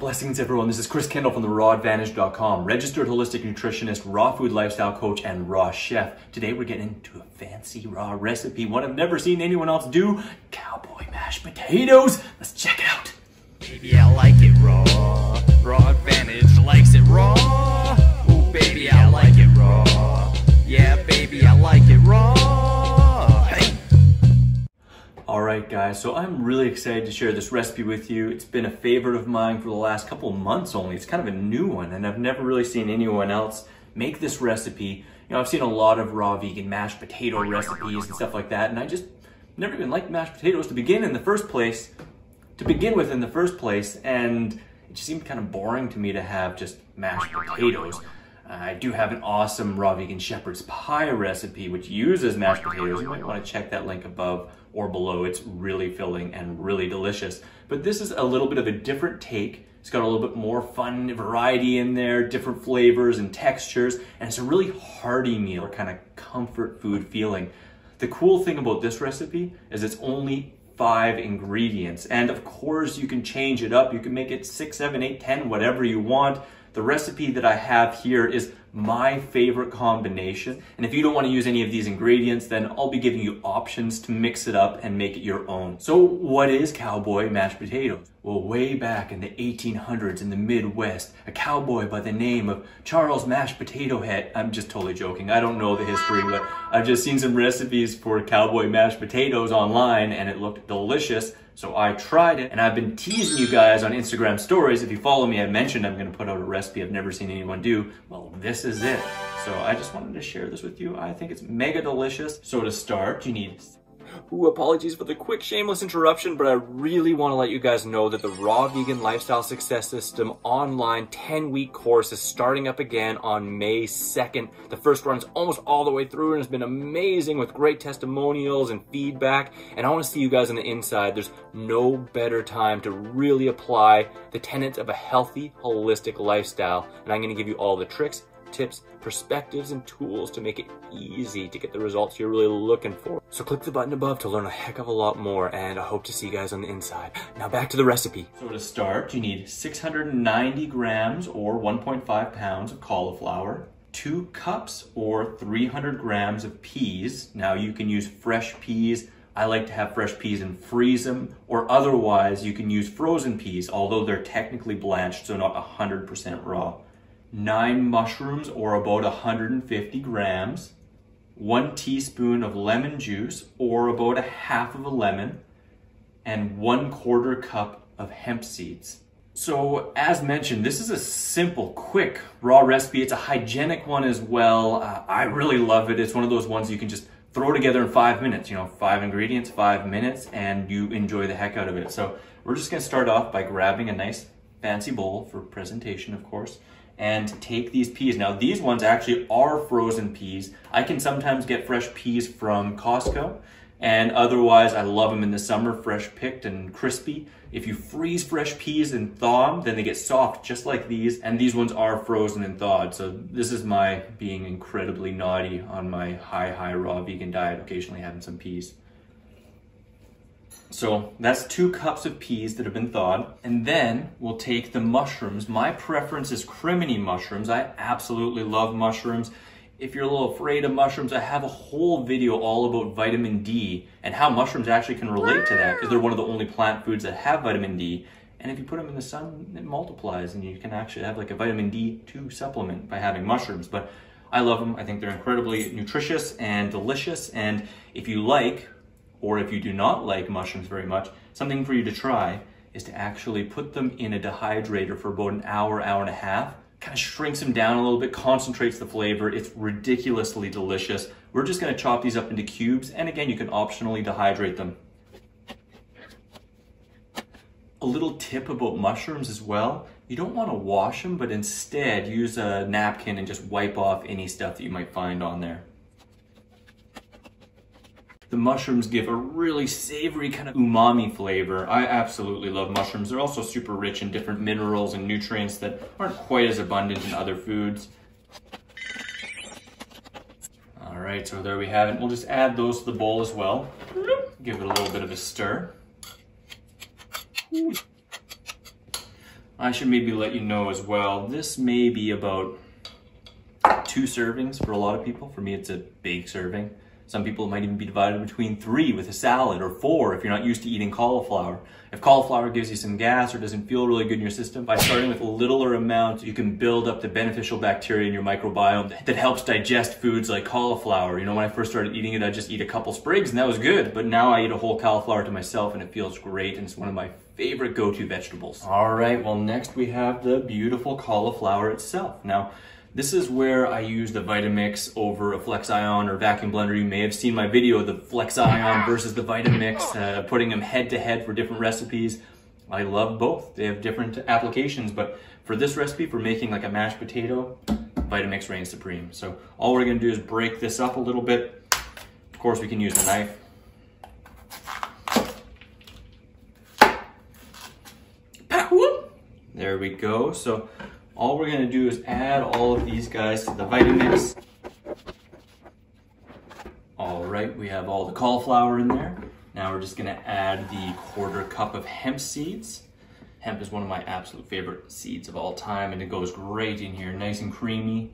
Blessings everyone, this is Chris Kendall from therawAdvantage.com, registered holistic nutritionist, raw food lifestyle coach, and raw chef. Today we're getting into a fancy raw recipe, one I've never seen anyone else do, cowboy mashed potatoes. Let's check it out. Baby, I like it raw. Raw Advantage likes it raw. Ooh, baby, I like it raw. Yeah, baby, I like it raw. Hey. Alright guys, so I'm really excited to share this recipe with you. It's been a favorite of mine for the last couple of months only. It's kind of a new one, and I've never really seen anyone else make this recipe. You know, I've seen a lot of raw vegan mashed potato recipes and stuff like that, and I just never even liked mashed potatoes to begin with in the first place, and it just seemed kind of boring to me to have just mashed potatoes. I do have an awesome raw vegan shepherd's pie recipe which uses mashed potatoes. You might want to check that link above or below. It's really filling and really delicious. But this is a little bit of a different take. It's got a little bit more fun variety in there, different flavors and textures, and it's a really hearty meal, kind of comfort food feeling. The cool thing about this recipe is it's only 5 ingredients, and of course you can change it up. You can make it 6, 7, 8, 10, whatever you want. The recipe that I have here is my favorite combination, and if you don't want to use any of these ingredients, then I'll be giving you options to mix it up and make it your own. So what is cowboy mashed potatoes? Well, way back in the 1800s in the Midwest, a cowboy by the name of Charles Mashed Potato Head, I'm just totally joking, I don't know the history, but I've just seen some recipes for cowboy mashed potatoes online and it looked delicious. So I tried it, and I've been teasing you guys on Instagram stories. If you follow me, I mentioned I'm gonna put out a recipe I've never seen anyone do. Well, this is it. So I just wanted to share this with you. I think it's mega delicious. So to start, you need... Ooh, apologies for the quick shameless interruption, but I really want to let you guys know that the Raw Vegan Lifestyle Success System online 10-week course is starting up again on May 2nd. The first run is almost all the way through and it's been amazing with great testimonials and feedback. And I want to see you guys on the inside. There's no better time to really apply the tenets of a healthy, holistic lifestyle. And I'm going to give you all the tricks, tips, perspectives, and tools to make it easy to get the results you're really looking for. So click the button above to learn a heck of a lot more, and I hope to see you guys on the inside. Now back to the recipe. So to start, you need 690 grams or 1.5 pounds of cauliflower, 2 cups or 300 grams of peas. Now you can use fresh peas. I like to have fresh peas and freeze them, or otherwise you can use frozen peas, although they're technically blanched, so not 100% raw. 9 mushrooms or about 150 grams, 1 teaspoon of lemon juice or about 1/2 of a lemon, and 1/4 cup of hemp seeds. So as mentioned, this is a simple, quick, raw recipe. It's a hygienic one as well. I really love it. It's one of those ones you can just throw together in 5 minutes. You know, 5 ingredients, 5 minutes, and you enjoy the heck out of it. So we're just gonna start off by grabbing a nice fancy bowl for presentation, of course, and take these peas. Now these ones actually are frozen peas. I can sometimes get fresh peas from Costco, and otherwise I love them in the summer, fresh picked and crispy. If you freeze fresh peas and thaw them, then they get soft just like these, and these ones are frozen and thawed. So this is my being incredibly naughty on my high raw vegan diet, occasionally having some peas. So that's 2 cups of peas that have been thawed. And then we'll take the mushrooms. My preference is crimini mushrooms. I absolutely love mushrooms. If you're a little afraid of mushrooms, I have a whole video all about vitamin D and how mushrooms actually can relate to that, because they're one of the only plant foods that have vitamin D. And if you put them in the sun, it multiplies and you can actually have like a vitamin D2 supplement by having mushrooms. But I love them. I think they're incredibly nutritious and delicious. And if you like, or if you do not like mushrooms very much, something for you to try is to actually put them in a dehydrator for about an hour, hour and a half. Kind of shrinks them down a little bit, concentrates the flavor. It's ridiculously delicious. We're just gonna chop these up into cubes, and again, you can optionally dehydrate them. A little tip about mushrooms as well, you don't wanna wash them, but instead use a napkin and just wipe off any stuff that you might find on there. The mushrooms give a really savory kind of umami flavor. I absolutely love mushrooms. They're also super rich in different minerals and nutrients that aren't quite as abundant in other foods. All right, so there we have it. We'll just add those to the bowl as well. Give it a little bit of a stir. I should maybe let you know as well, this may be about 2 servings for a lot of people. For me, it's a big serving. Some people it might even be divided between 3 with a salad, or 4 if you're not used to eating cauliflower. If cauliflower gives you some gas or doesn't feel really good in your system, by starting with a littler amount, you can build up the beneficial bacteria in your microbiome that helps digest foods like cauliflower. You know, when I first started eating it, I'd just eat a couple sprigs and that was good. But now I eat a whole cauliflower to myself and it feels great, and it's one of my favorite go-to vegetables. All right, well next we have the beautiful cauliflower itself. Now, this is where I use the Vitamix over a Flex Ion or vacuum blender. You may have seen my video, the Flex Ion versus the Vitamix, putting them head to head for different recipes. I love both. They have different applications, but for this recipe, for making like a mashed potato, Vitamix reigns supreme. So all we're gonna do is break this up a little bit. Of course, we can use a knife. There we go. So all we're gonna do is add all of these guys to the Vitamix. All right, we have all the cauliflower in there. Now we're just gonna add the 1/4 cup of hemp seeds. Hemp is one of my absolute favorite seeds of all time, and it goes great in here, nice and creamy.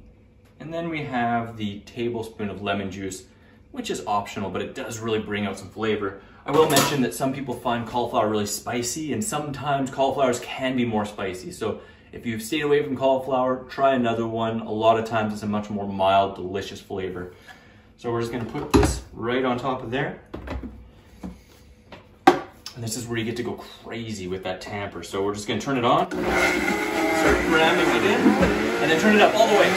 And then we have the tablespoon of lemon juice, which is optional, but it does really bring out some flavor. I will mention that some people find cauliflower really spicy, and sometimes cauliflowers can be more spicy. So if you've stayed away from cauliflower, try another one. A lot of times it's a much more mild, delicious flavor. So we're just gonna put this right on top of there. And this is where you get to go crazy with that tamper. So we're just gonna turn it on, start ramming it in, and then turn it up all the way.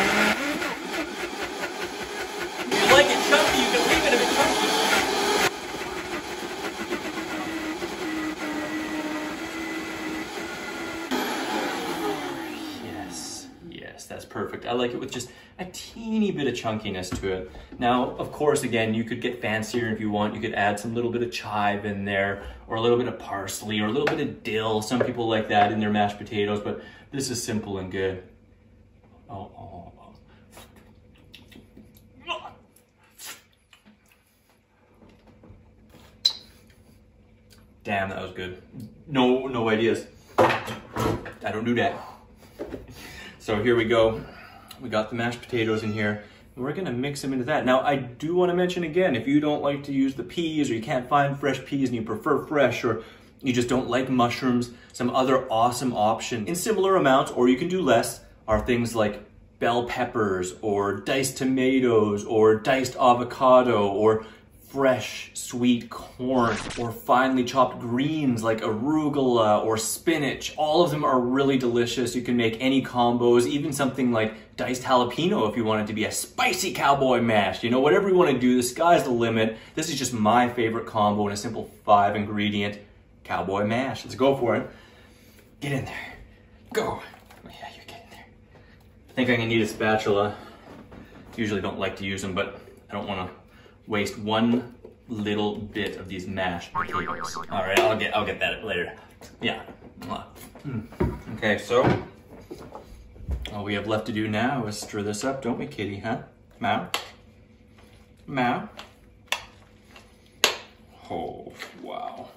If you like it chunky, you can leave it a bit chunky. Yes, that's perfect. I like it with just a teeny bit of chunkiness to it. Now, of course, again, you could get fancier if you want. You could add some little bit of chive in there, or a little bit of parsley, or a little bit of dill. Some people like that in their mashed potatoes, but this is simple and good. Oh. Damn, that was good. No ideas. I don't do that. So here we go. We got the mashed potatoes in here, and we're gonna mix them into that. Now, I do wanna mention again, if you don't like to use the peas, or you can't find fresh peas and you prefer fresh, or you just don't like mushrooms, some other awesome options in similar amounts, or you can do less, are things like bell peppers, or diced tomatoes, or diced avocado, or fresh sweet corn, or finely chopped greens like arugula or spinach. All of them are really delicious. You can make any combos, even something like diced jalapeno if you want it to be a spicy cowboy mash. You know, whatever you want to do, the sky's the limit. This is just my favorite combo in a simple 5-ingredient cowboy mash. Let's go for it. Get in there. Go. Yeah, you're getting there. I think I'm gonna need a spatula. Usually don't like to use them, but I don't want to waste one little bit of these mashed potatoes. All right, I'll get that later. Yeah. Okay, so all we have left to do now is stir this up, don't we, kitty, huh? Meow? Meow? Oh, wow.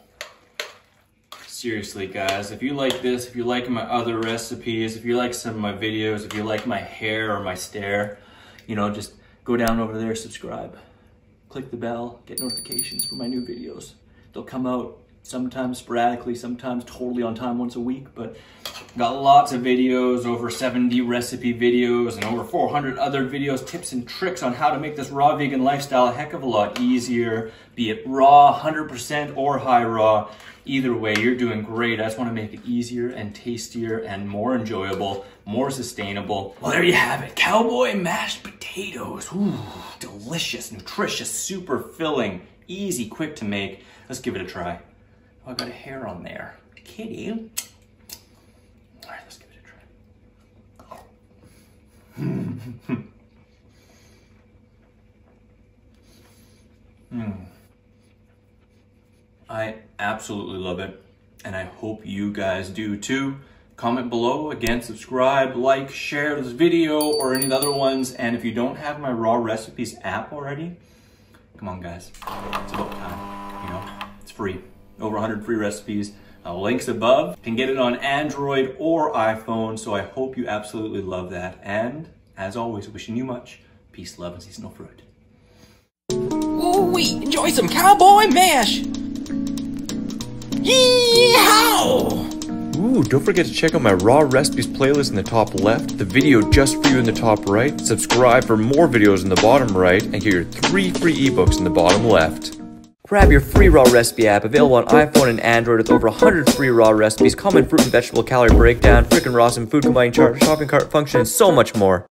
Seriously, guys, if you like this, if you like my other recipes, if you like some of my videos, if you like my hair or my stare, you know, just go down over there, subscribe. Click the bell, get notifications for my new videos. They'll come out sometimes sporadically, sometimes totally on time once a week, but got lots of videos, over 70 recipe videos, and over 400 other videos, tips and tricks on how to make this raw vegan lifestyle a heck of a lot easier, be it raw, 100% or high raw. Either way, you're doing great. I just want to make it easier and tastier and more enjoyable, more sustainable. Well, there you have it. Cowboy mashed potatoes. Ooh, delicious, nutritious, super filling, easy, quick to make. Let's give it a try. Oh, I got a hair on there. Kitty. All right, let's give it a try. I absolutely love it, and I hope you guys do too. Comment below, again, subscribe, like, share this video or any of the other ones, and if you don't have my Raw Recipes app already, come on guys, it's about time, you know, it's free. Over 100 free recipes, Links above. You can get it on Android or iPhone, so I hope you absolutely love that. And as always, wishing you much peace, love, and seasonal fruit. Ooh-wee, enjoy some Cowboy mash! Yeehaw! Ooh, don't forget to check out my raw recipes playlist in the top left, the video just for you in the top right, subscribe for more videos in the bottom right, and get your 3 free ebooks in the bottom left. Grab your free raw recipe app, available on iPhone and Android with over 100 free raw recipes, common fruit and vegetable calorie breakdown, frickin' raw food combining chart, shopping cart function, and so much more.